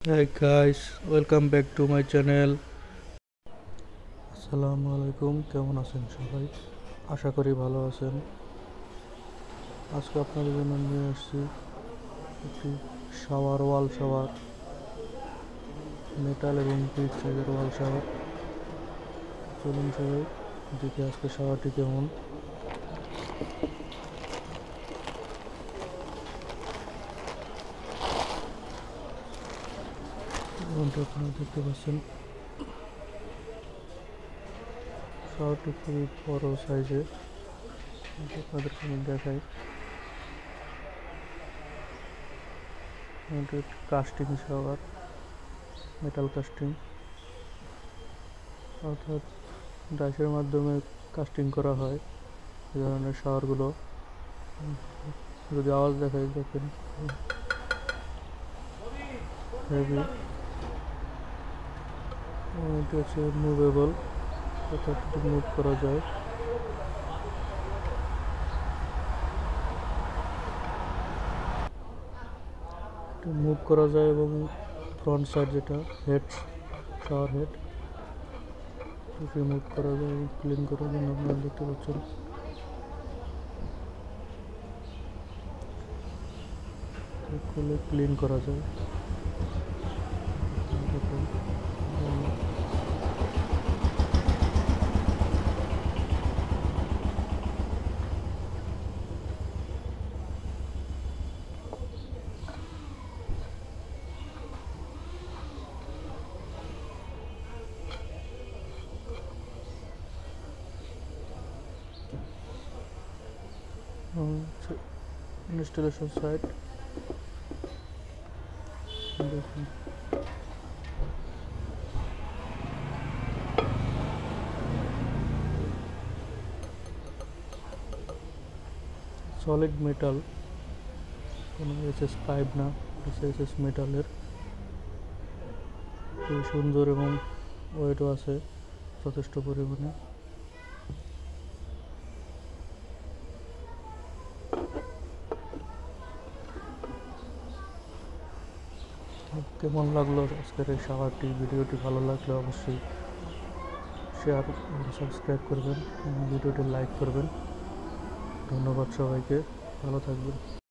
Hi guys, welcome back to my channel. আসসালামু আলাইকুম, কেমন আছেন সবাই? আশা করি ভালো আছেন। আজকে আপনাদের জন্য নিয়ে আসছি একটি ওয়াল শাওয়ার, মেটাল এবং বিগ সাইজের ওয়াল শাওয়ার। চলুন সবাই দেখি আজকে শাওয়ারটি কেমন। যেমনটা আপনারা দেখতে পাচ্ছেন, শাওয়ারটি খুবই বড় সাইজের। আপনাদেরকে আমি দেখাই, এটা একটি কাস্টিং শাওয়ার, মেটাল কাস্টিং, অর্থাৎ ডাইসের মাধ্যমে কাস্টিং করা হয় এই ধরনের শাওয়ারগুলো। যদি আওয়াজ দেখাই, দেখেন হেভি। এটি হচ্ছে মুভেবল, অর্থাৎ মুভ করা যায়। মুভ করা যায় এবং ফ্রন্ট সাইড যেটা হেড, শাওয়ার হেড, রিমুভ করা যায় এবং ক্লিন করার জন্য আপনারা দেখতে পাচ্ছেন খুলে ক্লিন করা যায়। ইনস্টলেশন সাইট দেখুন, সলিড মেটাল, কোনো এসএস পাইপ না, এসএস মেটালের। খুবই সুন্দর এবং ওয়েটও আছে যথেষ্ট পরিমাণে। কেমন লাগলো আজকের এই শাওয়ারটি? ভিডিওটি ভালো লাগলে অবশ্যই শেয়ার এবং সাবস্ক্রাইব করবেন এবং ভিডিওটি লাইক করবেন। ধন্যবাদ সবাইকে, ভালো থাকবেন।